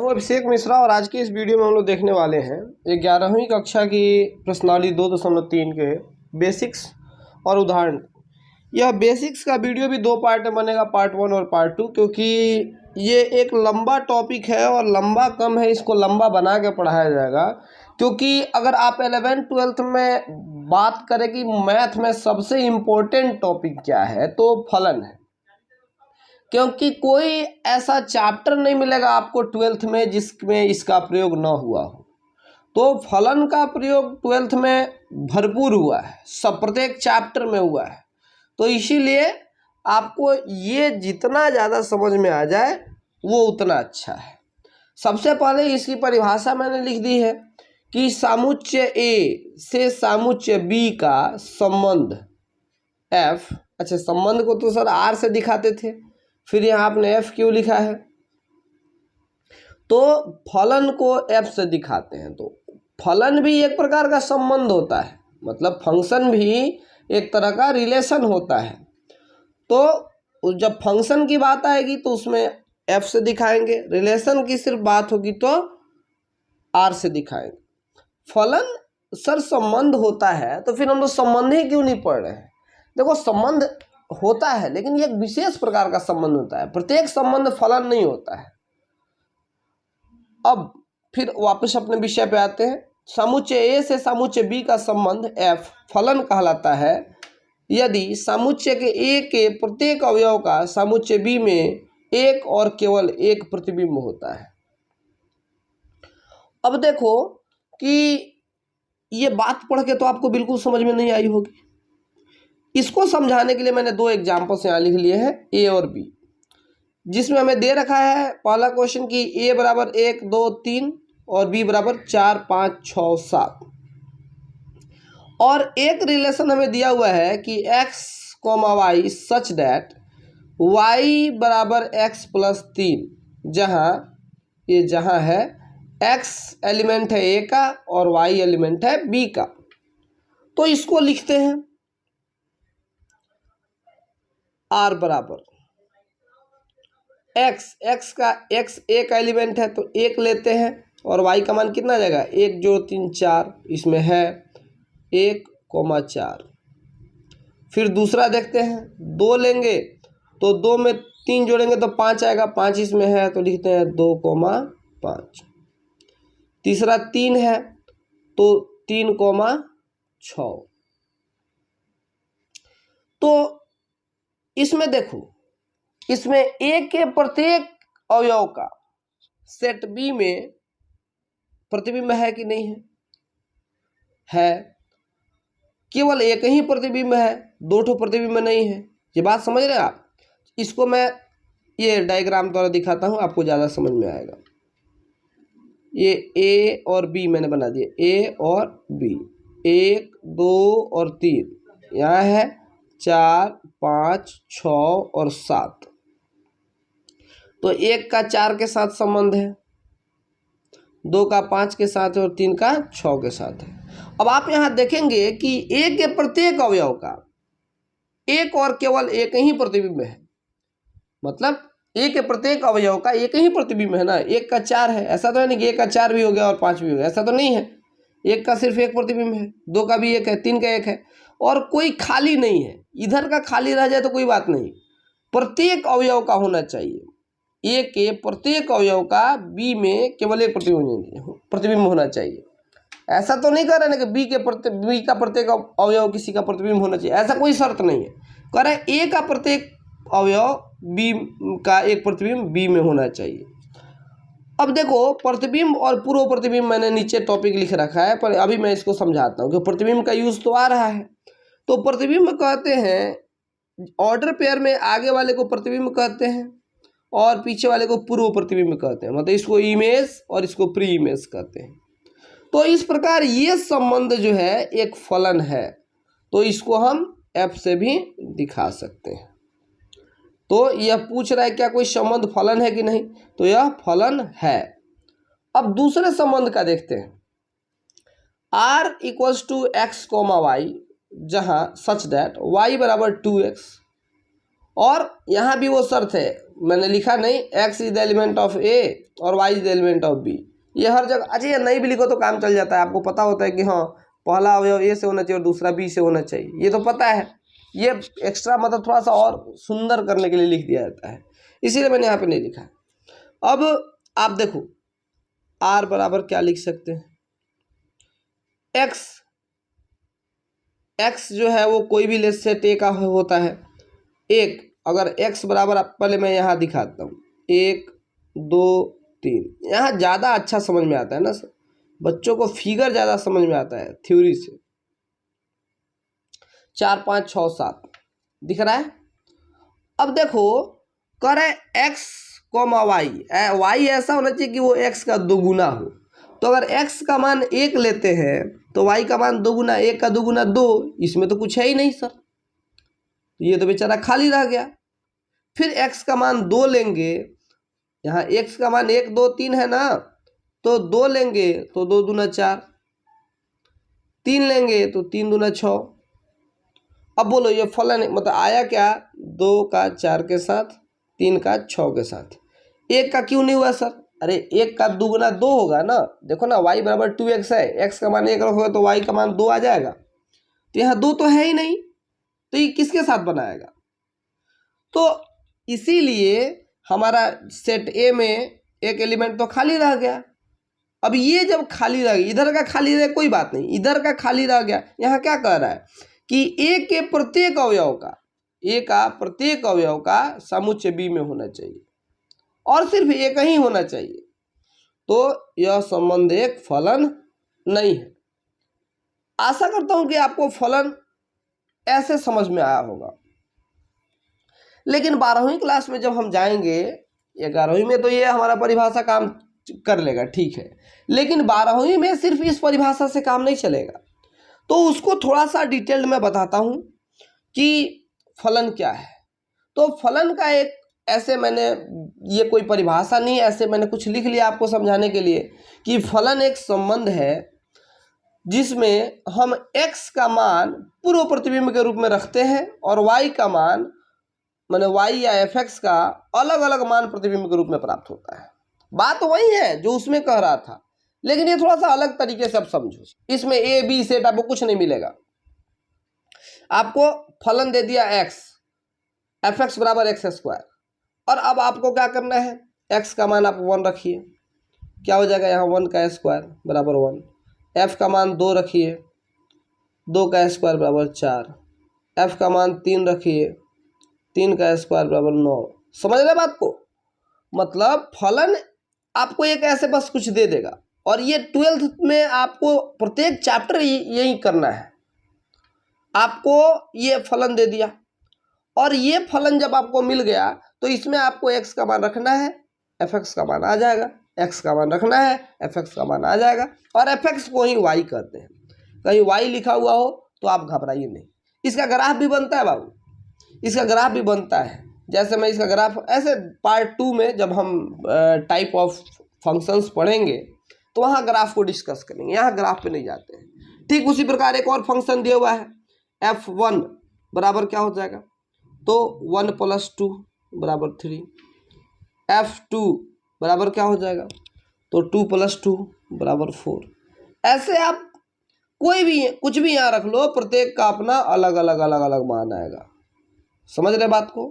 हूँ अभिषेक मिश्रा और आज की इस वीडियो में हम लोग देखने वाले हैं 11वीं कक्षा की प्रश्नावली 2.3 के बेसिक्स और उदाहरण। यह बेसिक्स का वीडियो भी दो पार्ट में बनेगा, पार्ट 1 और पार्ट 2, क्योंकि ये एक लंबा टॉपिक है और लंबा कम है, इसको लंबा बना के पढ़ाया जाएगा। क्योंकि अगर आप 11th-12th में बात करें कि मैथ में सबसे इम्पोर्टेंट टॉपिक क्या है तो फलन है, क्योंकि कोई ऐसा चैप्टर नहीं मिलेगा आपको 12th में जिसमें इसका प्रयोग न हुआ हो। तो फलन का प्रयोग 12th में भरपूर हुआ है, सब प्रत्येक चैप्टर में हुआ है। तो इसीलिए आपको ये जितना ज़्यादा समझ में आ जाए वो उतना अच्छा है। सबसे पहले इसकी परिभाषा मैंने लिख दी है कि सामुच्चय ए से सामुच्चय बी का संबंध एफ। अच्छा, संबंध को तो सर आर से दिखाते थे, फिर यहाँ आपने एफ क्यों लिखा है? तो फलन को एफ से दिखाते हैं। तो फलन भी एक प्रकार का संबंध होता है, मतलब फंक्शन भी एक तरह का रिलेशन होता है। तो जब फंक्शन की बात आएगी तो उसमें एफ से दिखाएंगे, रिलेशन की सिर्फ बात होगी तो आर से दिखाएंगे। फलन सर संबंध होता है तो फिर हम लोग संबंध ही क्यों नहीं पढ़ रहे हैं? देखो, संबंध होता है लेकिन ये एक विशेष प्रकार का संबंध होता है, प्रत्येक संबंध फलन नहीं होता है। अब फिर वापस अपने विषय पे आते हैं। समुच्चय ए से समुच्चय बी का संबंध एफ फलन कहलाता है यदि समुच्चय के ए के प्रत्येक अवयव का समुच्चय बी में एक और केवल एक प्रतिबिंब होता है। अब देखो कि ये बात पढ़ के तो आपको बिल्कुल समझ में नहीं आई होगी। इसको समझाने के लिए मैंने दो एग्जाम्पल्स यहाँ लिख लिए हैं, ए और बी, जिसमें हमें दे रखा है पहला क्वेश्चन कि ए बराबर 1, 2, 3 और बी बराबर 4, 5, 6, 7। और एक रिलेशन हमें दिया हुआ है कि x, y such that y बराबर x प्लस 3, जहाँ है x एलिमेंट है a का और y एलिमेंट है b का। तो इसको लिखते हैं r बराबर x का x एक एलिमेंट है तो 1 लेते हैं और y का मान कितना आ जाएगा? 1 जोड़ 3 4, इसमें है 1, 4। फिर दूसरा देखते हैं, 2 लेंगे तो 2 में 3 जोड़ेंगे तो 5 आएगा, 5 इसमें है तो लिखते हैं 2, 5। तीसरा 3 है तो 3, 6। तो इसमें देखो, इसमें ए के प्रत्येक अवयव का सेट बी में प्रतिबिंब है कि नहीं है? है। केवल एक ही प्रतिबिंब है, दो ठो प्रतिबिंब नहीं है। ये बात समझ रहे हैं आप? इसको मैं ये डायग्राम द्वारा दिखाता हूँ, आपको ज़्यादा समझ में आएगा। ये ए और बी मैंने बना दिया, ए और बी, 1, 2 और 3, यहाँ है 4, 5, 6 और 7। तो 1 का 4 के साथ संबंध है, 2 का 5 के साथ है और 3 का 6 के साथ है। अब आप यहाँ देखेंगे कि ए के प्रत्येक अवयव का एक और केवल एक ही प्रतिबिंब है, मतलब ए के प्रत्येक अवयव का एक ही प्रतिबिंब है ना। 1 का 4 है, ऐसा तो है नहीं कि 1 का 4 भी हो गया और 5 भी हो गया, ऐसा तो नहीं है। 1 का सिर्फ एक प्रतिबिंब है, 2 का भी 1 है, 3 का 1 है और कोई खाली नहीं है। इधर का खाली रह जाए तो कोई बात नहीं, प्रत्येक अवयव का होना चाहिए। ए के प्रत्येक अवयव का बी में केवल एक प्रतिबिंब होना चाहिए। ऐसा तो नहीं कह रहे ना कि बी का प्रत्येक अवयव किसी का प्रतिबिंब होना चाहिए, ऐसा कोई शर्त नहीं है। कह रहे हैं ए का प्रत्येक अवयव बी का एक प्रतिबिंब बी में होना चाहिए। अब देखो, प्रतिबिंब और पूर्व प्रतिबिंब मैंने नीचे टॉपिक लिख रखा है, पर अभी मैं इसको समझाता हूँ कि प्रतिबिंब का यूज तो आ रहा है। तो प्रतिबिंब कहते हैं ऑर्डर पेयर में आगे वाले को प्रतिबिंब कहते हैं और पीछे वाले को पूर्व प्रतिबिंब कहते हैं, मतलब इसको इमेज और इसको प्री इमेज कहते हैं। तो इस प्रकार ये संबंध जो है एक फलन है, तो इसको हम एफ से भी दिखा सकते हैं। तो यह पूछ रहा है क्या कोई संबंध फलन है कि नहीं, तो यह फलन है। अब दूसरे संबंध का देखते हैं, r = x, y, जहां सच दैट y बराबर 2x और यहाँ भी वो शर्त है, मैंने लिखा नहीं, x is the element of a और y is the element of b। ये हर जगह, अच्छा ये नहीं भी लिखो तो काम चल जाता है, आपको पता होता है कि हाँ पहला अवयव a से होना चाहिए और दूसरा b से होना चाहिए, ये तो पता है। ये एक्स्ट्रा मतलब थोड़ा सा और सुंदर करने के लिए लिख दिया जाता है, इसीलिए मैंने यहाँ पे नहीं लिखा। अब आप देखो r बराबर क्या लिख सकते हैं, x जो है वो कोई भी लेस सेट a का होता है। एक अगर x बराबर, पहले मैं यहाँ दिखाता हूँ, 1 2 3, यहाँ ज़्यादा अच्छा समझ में आता है ना सर, बच्चों को फिगर ज़्यादा समझ में आता है थ्योरी से। 4 5 6 7 दिख रहा है। अब देखो कह रहे x कॉमा वाई, वाई ऐसा होना चाहिए कि वो x का दोगुना हो, तो अगर x का मान 1 लेते हैं तो y का मान दोगुना, 1 का दोगुना 2, इसमें तो कुछ है ही नहीं सर, ये तो बेचारा खाली रह गया। फिर x का मान 2 लेंगे, यहाँ x का मान 1 2 3 है ना, तो 2 लेंगे तो 2 दूना 4, 3 लेंगे तो 3 दूना 6। अब बोलो ये फलन मतलब आया क्या, 2 का 4 के साथ, 3 का 6 के साथ, 1 का क्यों नहीं हुआ सर? अरे 1 का दुगुना 2 होगा ना, देखो ना y बराबर 2x है, x का मान 1 रखोगे तो y का मान 2 आ जाएगा, तो यहाँ 2 तो है ही नहीं, तो ये किसके साथ बनाएगा? तो इसीलिए हमारा सेट ए में एक एलिमेंट तो खाली रह गया। अब ये जब खाली रह गया, इधर का खाली रहे कोई बात नहीं, इधर का खाली रह गया, यहाँ क्या कह रहा है कि ए के प्रत्येक अवयव का, ए का प्रत्येक अवयव का समुच्चय बी में होना चाहिए और सिर्फ एक ही होना चाहिए, तो यह संबंध एक फलन नहीं है। आशा करता हूं कि आपको फलन ऐसे समझ में आया होगा। लेकिन 12वीं क्लास में जब हम जाएंगे, 11वीं में तो ये हमारा परिभाषा काम कर लेगा, ठीक है, लेकिन 12वीं में सिर्फ इस परिभाषा से काम नहीं चलेगा, तो उसको थोड़ा सा डिटेल्ड में बताता हूं कि फलन क्या है। तो फलन का एक ऐसे मैंने, ये कोई परिभाषा नहीं, ऐसे मैंने कुछ लिख लिया आपको समझाने के लिए कि फलन एक संबंध है जिसमें हम x का मान पूर्व प्रतिबिंब के रूप में रखते हैं और y का मान माने y या fx का अलग अलग मान प्रतिबिंब के रूप में प्राप्त होता है। बात वही है जो उसमें कह रहा था, लेकिन ये थोड़ा सा अलग तरीके से आप समझो। इसमें a b सेट आपको कुछ नहीं मिलेगा, आपको फलन दे दिया x, fx बराबर x स्क्वायर, और अब आपको क्या करना है, x का मान आप 1 रखिए, क्या हो जाएगा यहाँ 1 का स्क्वायर बराबर 1, f का मान 2 रखिए, 2 का स्क्वायर बराबर 4, f का मान 3 रखिए, 3 का स्क्वायर बराबर 9। समझ रहे बात को? मतलब फलन आपको एक ऐसे बस कुछ दे देगा, और ये 12th में आपको प्रत्येक चैप्टर यही करना है। आपको ये फलन दे दिया, और ये फलन जब आपको मिल गया तो इसमें आपको x का मान रखना है, fx का मान आ जाएगा, x का मान रखना है, fx का मान आ जाएगा, और fx को ही y कहते हैं। कहीं y लिखा हुआ हो तो आप घबराइए नहीं, इसका ग्राफ भी बनता है बाबू, इसका ग्राफ भी बनता है। जैसे मैं इसका ग्राफ ऐसे पार्ट 2 में जब हम टाइप ऑफ फंक्शंस पढ़ेंगे तो वहाँ ग्राफ को डिस्कस करेंगे, यहाँ ग्राफ पे नहीं जाते हैं। ठीक उसी प्रकार एक और फंक्शन दिया हुआ है, f1 बराबर क्या हो जाएगा, तो 1 + 2 बराबर 3, f2 बराबर क्या हो जाएगा, तो 2 + 2 बराबर 4। ऐसे आप कोई भी कुछ भी यहाँ रख लो, प्रत्येक का अपना अलग अलग अलग अलग मान आएगा। समझ रहे बात को?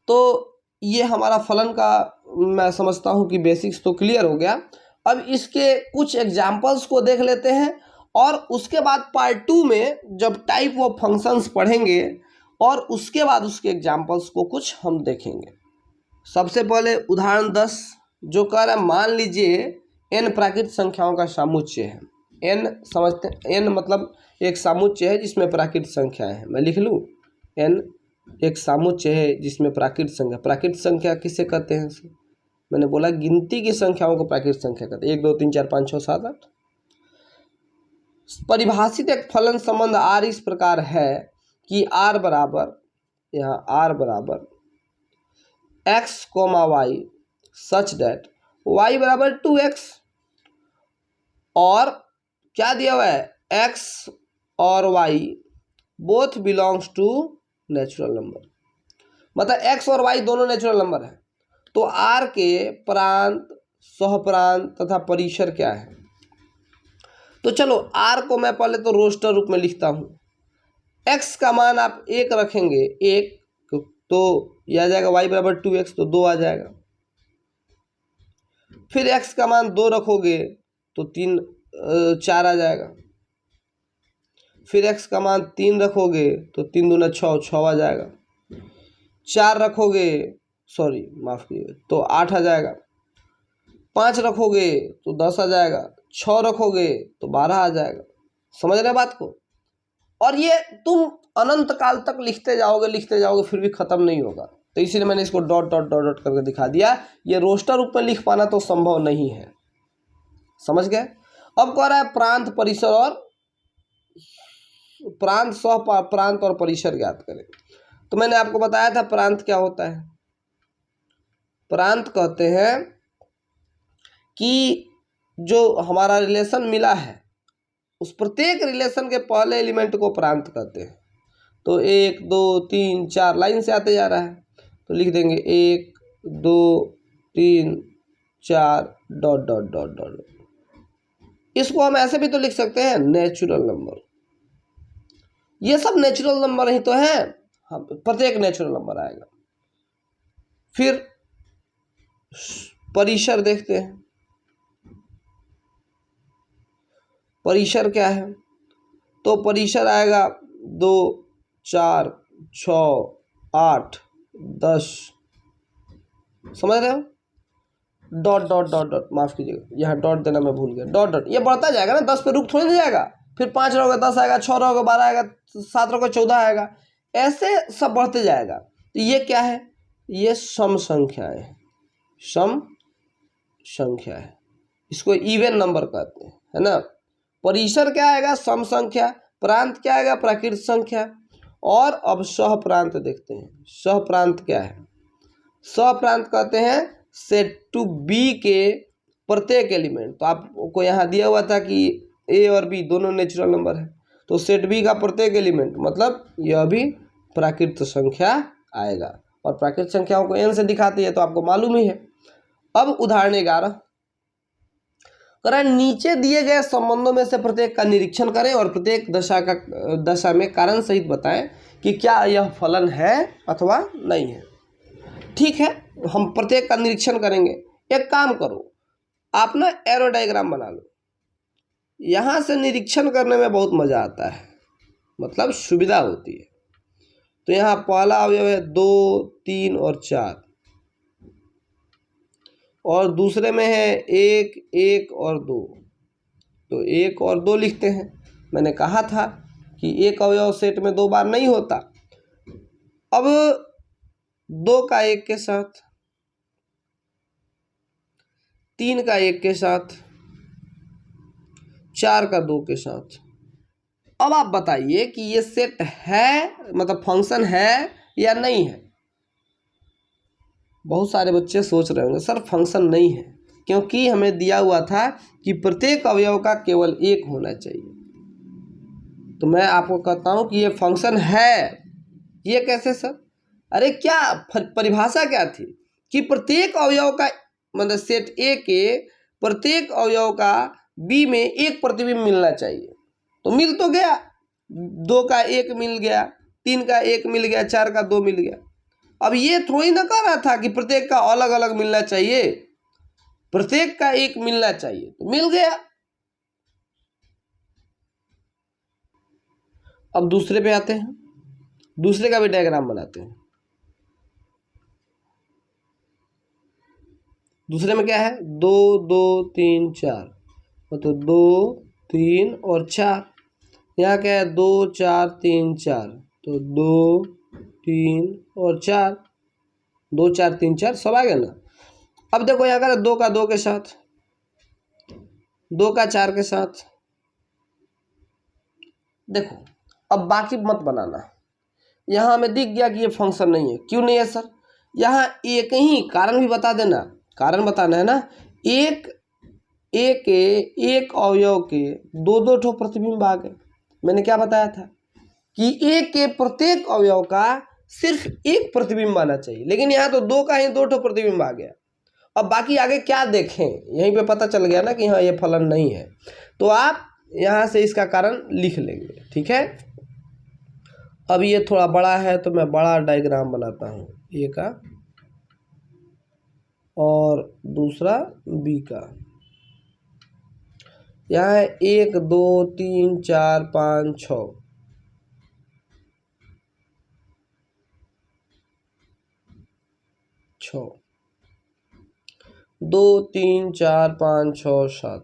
तो ये हमारा फलन का मैं समझता हूँ कि बेसिक्स तो क्लियर हो गया। अब इसके कुछ एग्जाम्पल्स को देख लेते हैं, और उसके बाद पार्ट 2 में जब टाइप ऑफ फंक्शंस पढ़ेंगे और उसके बाद उसके एग्जाम्पल्स को कुछ हम देखेंगे। सबसे पहले उदाहरण 10 जो कह रहा है, मान लीजिए n प्राकृत संख्याओं का समुच्चय है। n समझते हैं, n मतलब एक समुच्चय है जिसमें प्राकृत संख्याएं हैं। मैं लिख लूँ, n एक समुच्चय है जिसमें प्राकृत संख्या, प्राकृत संख्या किसे कहते हैं? मैंने बोला गिनती की संख्याओं को प्राकृत संख्या कहते हैं, 1 2 3 4 5 6 7 8। परिभाषित एक फलन संबंध r इस प्रकार है कि r बराबर, यहाँ r बराबर x, y such that y बराबर 2x, और क्या दिया हुआ है, x और y both belongs to natural number, मतलब x और y दोनों नेचुरल नंबर है। तो r के प्रांत, सहप्रांत तथा परिसर क्या है? तो चलो r को मैं पहले तो रोस्टर रूप में लिखता हूँ। x का मान आप 1 रखेंगे, 1 तो यह आ जाएगा y बराबर 2x, तो 2 आ जाएगा। फिर x का मान 2 रखोगे तो 4 आ जाएगा। फिर x का मान 3 रखोगे तो 3 दूना 6, 6 आ जाएगा। 4 रखोगे, सॉरी माफ कीजिए, तो 8 आ जाएगा। 5 रखोगे तो 10 आ जाएगा। 6 रखोगे तो 12 आ जाएगा। समझ रहे बात को? और ये तुम अनंत काल तक लिखते जाओगे फिर भी खत्म नहीं होगा। तो इसीलिए मैंने इसको डॉट डॉट डॉट डॉट करके दिखा दिया। ये रोस्टर रूप में लिख पाना तो संभव नहीं है। समझ गए? अब कह रहा है प्रांत, परिसर और प्रांत, सह प्रांत और परिसर ज्ञात करें। तो मैंने आपको बताया था प्रांत क्या होता है। प्रांत कहते हैं कि जो हमारा रिलेशन मिला है उस प्रत्येक रिलेशन के पहले एलिमेंट को प्रांत कहते हैं। तो 1 2 3 4 लाइन से आते जा रहा है, तो लिख देंगे 1 2 3 4 डॉट डॉट डॉट डॉट। इसको हम ऐसे भी तो लिख सकते हैं नेचुरल नंबर। ये सब नेचुरल नंबर ही तो है, हाँ, प्रत्येक नेचुरल नंबर आएगा। फिर परिसर देखते हैं। परिसर क्या है? तो परिसर आएगा 2 4 6 8 10। समझ रहे हो? डॉट डॉट डॉट डॉट, माफ कीजिएगा यहाँ डॉट देना मैं भूल गया। डॉट डॉट ये बढ़ता जाएगा ना, 10 पे रुक थोड़ी नहीं जाएगा। फिर 5 रहोगे 10 आएगा, 6 रहोगे 12 आएगा, 7 रहोगे 14 आएगा, ऐसे सब बढ़ते जाएगा। तो ये क्या है? ये सम संख्या है, सम संख्या है। इसको इवन नंबर कहते हैं, है ना। परिसर क्या आएगा? सम संख्या। प्रांत क्या आएगा? प्राकृत संख्या। और अब सह प्रांत देखते हैं। सह प्रांत क्या है? सह प्रांत कहते हैं सेट टू बी के प्रत्येक एलिमेंट। तो आपको यहाँ दिया हुआ था कि ए और बी दोनों नेचुरल नंबर है, तो सेट बी का प्रत्येक एलिमेंट मतलब यह भी प्राकृत संख्या आएगा। और प्राकृत संख्याओं को एन से दिखाती है तो आपको मालूम ही है। अब उदाहरण 11 करें, नीचे दिए गए संबंधों में से प्रत्येक का निरीक्षण करें और प्रत्येक दशा में कारण सहित बताएं कि क्या यह फलन है अथवा नहीं है। ठीक है, हम प्रत्येक का निरीक्षण करेंगे। एक काम करो, आप ना एरो डायग्राम बना लो। यहाँ से निरीक्षण करने में बहुत मजा आता है, मतलब सुविधा होती है। तो यहाँ पहला अवयव है 2 3 और 4, और दूसरे में है 1 1 और 2। तो 1 और 2 लिखते हैं। मैंने कहा था कि एक अवयव सेट में 2 बार नहीं होता। अब 2 का 1 के साथ, 3 का 1 के साथ, 4 का 2 के साथ। अब आप बताइए कि ये सेट है, मतलब फंक्शन है या नहीं है। बहुत सारे बच्चे सोच रहे होंगे सर फंक्शन नहीं है, क्योंकि हमें दिया हुआ था कि प्रत्येक अवयव का केवल 1 होना चाहिए। तो मैं आपको कहता हूं कि ये फंक्शन है। ये कैसे सर? अरे क्या परिभाषा क्या थी कि प्रत्येक अवयव का, मतलब सेट ए के प्रत्येक अवयव का बी में एक प्रतिबिंब मिलना चाहिए। तो मिल तो गया, 2 का 1 मिल गया, 3 का 1 मिल गया, 4 का 2 मिल गया। अब ये थोड़ी ना कह रहा था कि प्रत्येक का अलग अलग मिलना चाहिए, प्रत्येक का 1 मिलना चाहिए, तो मिल गया। अब दूसरे पे आते हैं, दूसरे का भी डायग्राम बनाते हैं। दूसरे में क्या है? 2 2 3 4, मतलब 2 3 और 4। यहाँ क्या है? 2 4 3 4, तो 2 3 और 4, 2 4 3 4 सब आ गया ना। अब देखो यहाँ का 2 का 2 के साथ, 2 का 4 के साथ। देखो अब बाकी मत बनाना। यहाँ हमें दिख गया कि ये फंक्शन नहीं है। क्यों नहीं है सर? यहाँ एक ही कारण भी बता देना, कारण बताना है ना। एक अवयव के 2 2 ठो प्रतिबिंब आ गए। मैंने क्या बताया था कि ए के प्रत्येक अवयव का सिर्फ एक प्रतिबिंब आना चाहिए, लेकिन यहाँ तो दो का ही दो ठो प्रतिबिंब आ गया। अब बाकी आगे क्या देखें, यहीं पे पता चल गया ना कि हाँ ये फलन नहीं है, तो आप यहाँ से इसका कारण लिख लेंगे। ठीक है, अब ये थोड़ा बड़ा है तो मैं बड़ा डायग्राम बनाता हूँ, ए का और दूसरा बी का। यहाँ है 1 2 3 4 5 6, 2 3 4 5 6 7,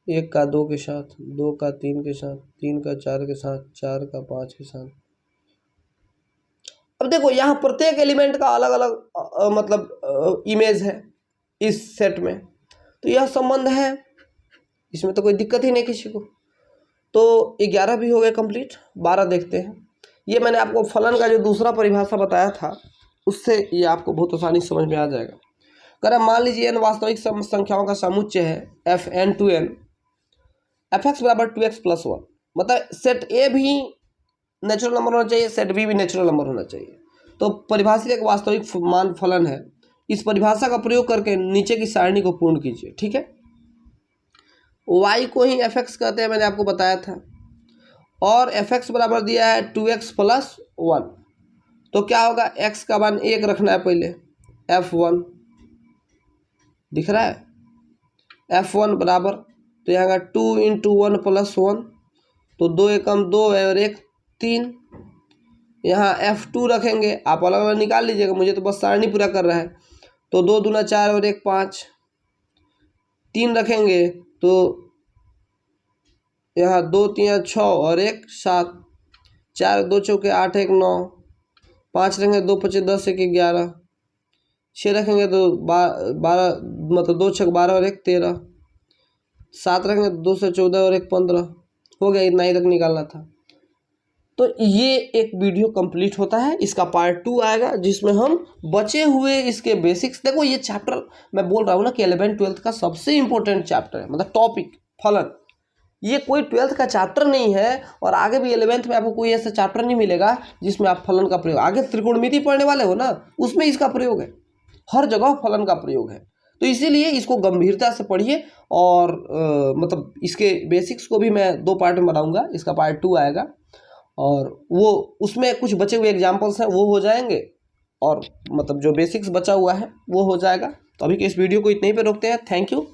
1 का 2 के साथ, 2 का 3 के साथ, 3 का 4 के साथ, 4 का 5 के साथ। अब देखो यहाँ प्रत्येक एलिमेंट का अलग अलग मतलब इमेज है इस सेट में, तो यह संबंध है, इसमें तो कोई दिक्कत ही नहीं किसी को। तो 11 भी हो गए कंप्लीट। 12 देखते हैं। ये मैंने आपको फलन का जो दूसरा परिभाषा बताया था उससे ये आपको बहुत आसानी से समझ में आ जाएगा। अगर मान लीजिए n वास्तविक संख्याओं का समुच्चय है f N to N, f x बराबर 2x + 1, मतलब सेट ए भी नेचुरल नंबर होना चाहिए, सेट बी भी नेचुरल नंबर होना चाहिए। तो परिभाषित एक वास्तविक मान फलन है। इस परिभाषा का प्रयोग करके नीचे की सारणी को पूर्ण कीजिए। ठीक है, y को ही एफ एक्स कहते हैं, मैंने आपको बताया था, और एफ एक्स बराबर दिया है 2x + 1, तो क्या होगा, x का मान 1 रखना है पहले, f1 दिख रहा है, f1 बराबर, तो यहाँ का 2 × 1 + 1, तो 2 एकम 2 और 1 3, यहाँ f2 रखेंगे, आप अलग अलग निकाल लीजिएगा, मुझे तो बस सारणी पूरा कर रहा है। तो 2 दूना 4 और 1 5, 3 रखेंगे तो यहाँ 2 3 6 और 1 7, 4 2 चौके 8 1 9, 5 रखेंगे 2 5 10 1 11, 6 रखेंगे तो 12 मतलब 2 6 12 और 1 13, 7 रखेंगे 2 से 14 और 1 15, हो गया, इतना ही तक निकालना था। तो ये एक वीडियो कंप्लीट होता है। इसका पार्ट 2 आएगा जिसमें हम बचे हुए इसके बेसिक्स, देखो ये चैप्टर मैं बोल रहा हूँ ना कि 11th 12th का सबसे इंपॉर्टेंट चैप्टर है, मतलब टॉपिक फलन। ये कोई 12th का चैप्टर नहीं है, और आगे भी 11th में आपको कोई ऐसा चैप्टर नहीं मिलेगा जिसमें आप फलन का प्रयोग, आगे त्रिकोणमिति पढ़ने वाले हो ना, उसमें इसका प्रयोग है, हर जगह फलन का प्रयोग है। तो इसीलिए इसको गंभीरता से पढ़िए, और मतलब इसके बेसिक्स को भी मैं 2 पार्ट में बनाऊंगा। इसका पार्ट 2 आएगा, और वो उसमें कुछ बचे हुए एग्जाम्पल्स हैं वो हो जाएंगे, और मतलब जो बेसिक्स बचा हुआ है वो हो जाएगा। तो अभी के इस वीडियो को इतने ही पे रोकते हैं। Thank you.